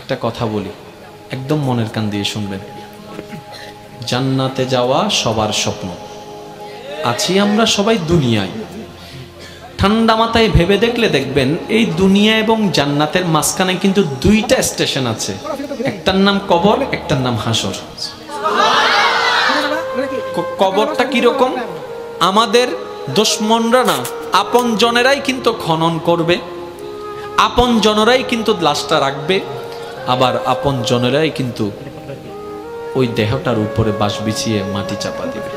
একটা কথা বলি, একদম মনের কান দিয়ে শুনবেন। জান্নাতে যাওয়া সবার স্বপ্ন। আছি আমরা সবাই দুনিয়ায়। ঠান্ডা মাথায় ভেবে দেখলে দেখবেন এই দুনিয়া এবং জান্নাতের মাঝখানে কিন্তু দুইটা স্টেশন আছে, একটার নাম কবর, একটার নাম হাসর। কবরটা কিরকম? আমাদের দুশমনরা না, আপন জনেরাই কিন্তু খনন করবে, আপন জনেরাই কিন্তু লাশটা রাখবে, আবার আপন জনেরাই কিন্তু ওই দেহটার উপরে বাঁশ বিছিয়ে মাটি চাপা দিবে,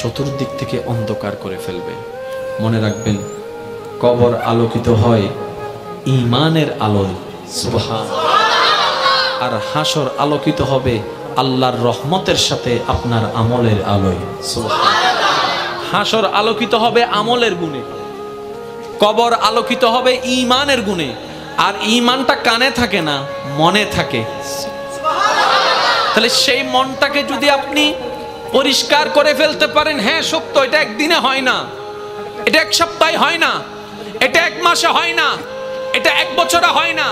চতুর্দিক থেকে অন্ধকার করে ফেলবে। মনে রাখবেন, কবর আলোকিত হয় ঈমানের আলোয়, সুবহানাল্লাহ। আর হাসর আলোকিত হবে আল্লাহর রহমতের সাথে আপনার আমলের আলোয়, সুবহানাল্লাহ। হাসর আলোকিত হবে আমলের গুণে, কবর আলোকিত হবে ঈমানের গুণে। আর ঈমানটা কানে থাকে না, মনে থাকে। তাহলে সেই মনটাকে যদি আপনি পরিষ্কার করে ফেলতে পারেন, হ্যাঁ সত্য, এটা একদিনে হয় না, এটা এক সপ্তাহে হয় না, এটা এক মাসে হয় না, এটা এক বছরে হয় না।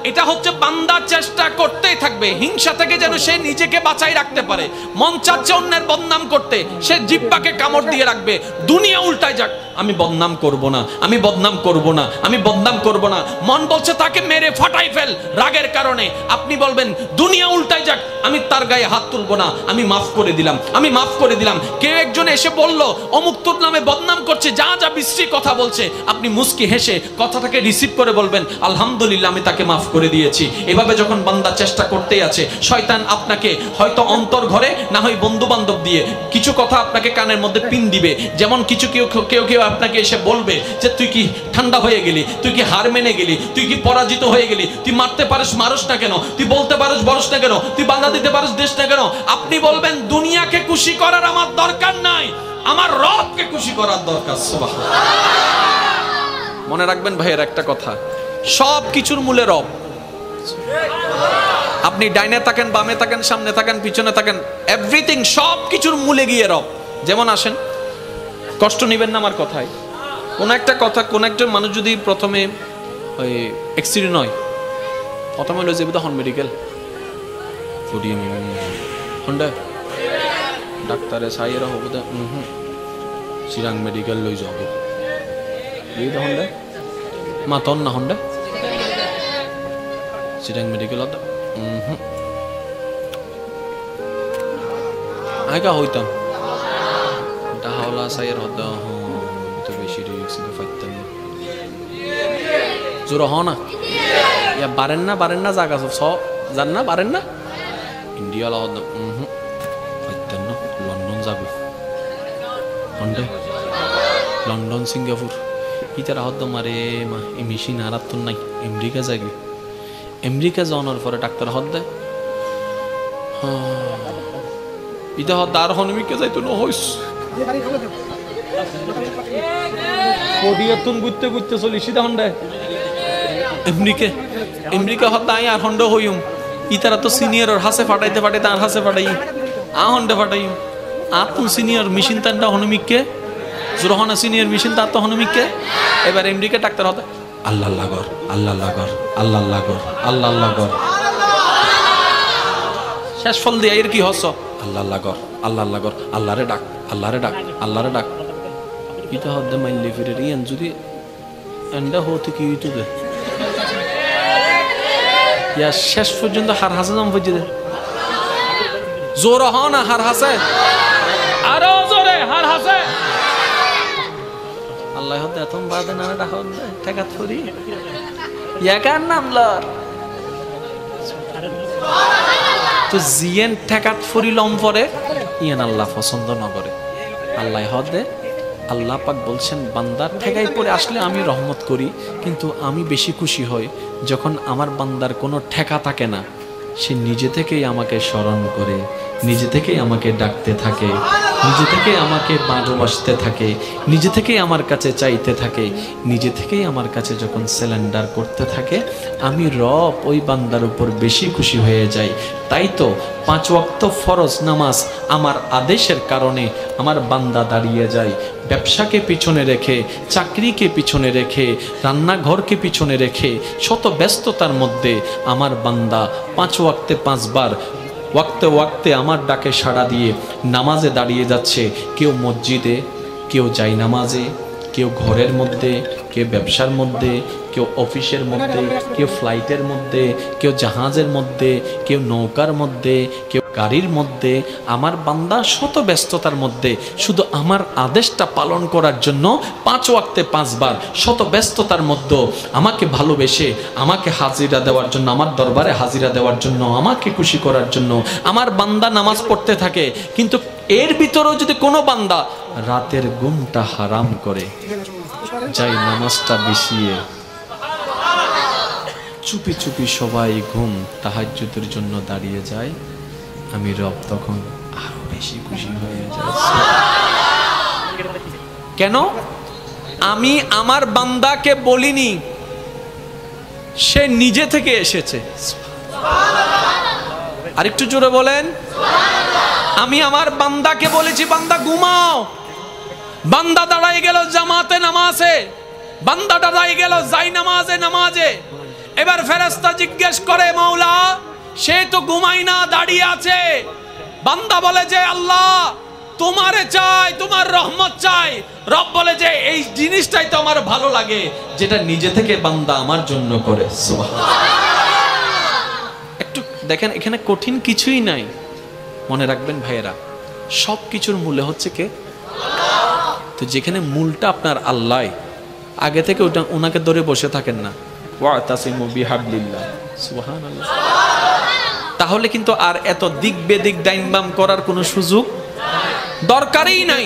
এটা হচ্ছে বান্দা চেষ্টা করতেই থাকবে, হিংসা থেকে যেন সে নিজেকে বাঁচাই রাখতে পারে। মন চাচ্ছে অন্যের বদনাম করতে, সে জিহ্বাকে কামড় দিয়ে রাখবে। দুনিয়া উল্টায় যাক, আমি বদনাম করব না, আমি বদনাম করব না, আমি বদনাম করব না। মন বলছে তাকে মেরে ফাটাই ফেল রাগের কারণে। আপনি বলবেন দুনিয়া উল্টায় যাক, আমি তার গায়ে হাত তুলব না, আমি মাফ করে দিলাম, আমি মাফ করে দিলাম। কেউ একজন এসে বলল অমুক তোর নামে বদনাম করছে, যা যা বিশ্রী কথা বলছে, আপনি মুস্কি হেসে কথাটাকে রিসিভ করে বলবেন আলহামদুলিল্লাহ, আমি তাকে মাফ করে দিয়েছি। এভাবে যখন বান্দা চেষ্টা করতেই আছে, শয়তান আপনাকে হয়তো অন্তর ঘরে, না হয় বন্ধু বান্ধব দিয়ে কিছু কথা আপনাকে কানের মধ্যে পিন দিবে। যেমন কিছু কেউ কেউ আপনাকে এসে বলবে যে তুই কি ঠান্ডা হয়ে গেলি, তুই কি হার মেনে গেলি, তুই কি পরাজিত হয়ে গেলি, তুই মারতে পারিস মারস না কেন, তুই বলতে পারিস বলস না কেন, তুই বাধা দিতে পারিস দেশ না কেন। আপনি বলবেন দুনিয়াকে খুশি করার আমার দরকার নাই, আমার রবকে খুশি করার দরকার, সুবহানাল্লাহ। মনে রাখবেন ভাইয়ের একটা কথা, সব কিছুর মূলে রব। আপনি ডাইনে থাকেন, বামে থাকেন, সামনে থাকেন, পিছনে থাকেন, এভরিথিং, সব কিছুর মূলে গিয়ে রব। যেমন আসেন, কষ্ট নেবেন না আমার কথায়। কোন একটা কথা, কোন একটা মানুষ যদি প্রথমে ওই অ্যাক্সিডেন্ট হয়, প্রথমে হলো যে হন মেডিকেল হন্ডা ডাক্তারে সাইয়েরা হবো দা চিরাং মেডিকেল লই যাব এই দা হন্ডা মাতন না হন্ডা চিরাং মেডিকেল আদা আইকা হইতাম এটা হাওলা সাইয়ের হদা তো বেশি রিক্স তো ফাইতাম জোর হ না ইয়া বারেন না জায়গা সব জান না বারেন না ইন্ডিয়া লা হদা ফাইতাম না লন্ডন যাবে হন্ডা লন্ডন সিঙ্গাপুর ইতারা হদ মারে মা এই মেশিন হারাত তো নাই আমেরিকা যাবে আমেরিকা যাওয়ার পরে ডাক্তার হদ দেয় ইটা হদ আর হনমিকে যাইতো না হইস পডিয়াতুন গুতে গুতে চলি সিধা হন্ডা আমেরিকা হদ আই আর হন্ডা হইম ইতারা তো সিনিয়র আর হাসে ফাটাইতে ফাটাইতে আর হাসে ফাটাই আ হন্ডা ফাটাই আর তুম সিনিয়র মেশিন তান্ডা হনমিকে জোরহনা সিনিয়র মেশিন তার তো হনমিকে এবার আমেরিকা ডাক্তার হদ আল্লাহ লাগর আল্লাহ লাগর আল্লাহ লাগর আল্লাহ লাগর শেষ ফল দিয়ে এর কি হস আল্লাহ লাগর আল্লাহ লাগর আল্লাহরে ডাক আল্লাহরে ডাক আল্লাহরে ডাক ইটা হদ্দে মাইলে ফিরে রিয়ান যদি এন্ডা হতে কি হইতো দে ইয়া শেষ পর্যন্ত হার হাসে নাম বুঝি দে জোর হ না হার হাসে আরো জোরে হার হাসে আল্লাহ হদ্দে এতম বাদে না ডাক হদ্দে টাকা থরি ইয়া কার নাম ল তো জিয়েন ঠেকাত ফরিলম পরে ইয়ান আল্লাহ পছন্দ না করে আল্লাহ হদে আল্লাহ পাক বলছেন বান্দার ঠেকাই পরে আসলে আমি রহমত করি কিন্তু আমি বেশি খুশি হই যখন আমার বান্দার কোনো ঠেকা থাকে না সে নিজে থেকেই আমাকে স্মরণ করে নিজে থেকেই আমাকে ডাকতে থাকে নিজে থেকে আমাকে ভালোবাসতে থাকে, নিজে থেকেই আমার কাছে চাইতে থাকে, নিজে থেকেই আমার কাছে যখন সিলিন্ডার করতে থাকে, আমি রব ওই বান্দার উপর বেশি খুশি হয়ে যাই। তাই তো 5 ওয়াক্ত ফরজ নামাজ আমার আদেশের কারণে আমার বান্দা দাঁড়িয়ে যায়। ব্যবসাকে পিছনে রেখে, চাকরিকে পিছনে রেখে, রান্নাঘরকে পিছনে রেখে, শত ব্যস্ততার মধ্যে আমার বান্দা 5 ওয়াক্তে 5 বার ওয়াক্তে ওয়াক্তে আমার ডাকে সাড়া দিয়ে নামাজে দাঁড়িয়ে যাচ্ছে। কেউ মসজিদে, কেউ যায় নামাজে, কেউ ঘরের মধ্যে, কেউ ব্যবসার মধ্যে, কেউ অফিসের মধ্যে, কেউ ফ্লাইটের মধ্যে, কেউ জাহাজের মধ্যে, কেউ নৌকার মধ্যে, কেউ গাড়ির মধ্যে। আমার বান্দা শত ব্যস্ততার মধ্যে শুধু আমার আদেশটা পালন করার জন্য 5 ওয়াক্তে 5 বার শত ব্যস্ততার মধ্যে আমাকে ভালোবেসে, আমাকে হাজিরা দেওয়ার জন্য, আমার দরবারে হাজিরা দেওয়ার জন্য, আমাকে খুশি করার জন্য আমার বান্দা নামাজ পড়তে থাকে। কিন্তু এর ভিতরেও যদি কোনো বান্দা রাতের ঘুমটা হারাম করে, যাই নামাজটা বিছিয়ে চুপি চুপি সবাই ঘুম তাহাজ্জুদের জন্য দাঁড়িয়ে যায়, আমি রব তখন আরো বেশি খুশি হয়ে যাই। কেন? আমি আমার বান্দাকে বলিনি, সে নিজে থেকে এসেছে। আরেকটু জোরে বলেন। আমি আমার বান্দাকে বলেছি, বান্দা ঘুমাও। বান্দা দাঁড়াই গেল জামাতে নামাজে, বান্দা দাঁড়াই গেল যাই নামাজে। এবার ফেরেশতা জিজ্ঞেস করে, মাওলা সে তো ঘুমাই না, দাঁড়িয়ে আছে। বান্দা বলে যে আল্লাহ তোমারে চাই, তোমার রহমত চাই। রব বলে যে এই জিনিসটাই তো আমার ভালো লাগে, যেটা নিজে থেকে বান্দা আমার জন্য করে। একটু দেখেন, এখানে কঠিন কিছুই নাই। মনে রাখবেন ভাইয়েরা, সব কিছুর মূলে হচ্ছে কে? তো যেখানে মূলটা আপনার আল্লাহ, আগে থেকে ওটা ওনাকে ধরে বসে থাকেন না। ওয়াতাসিমু বিহাবলিল্লাহ, সুবহানাল্লাহ। তাহলে কিন্তু আর এত দিক বেদিক ডাইন বাম করার কোনো সুযোগ দরকারই নাই।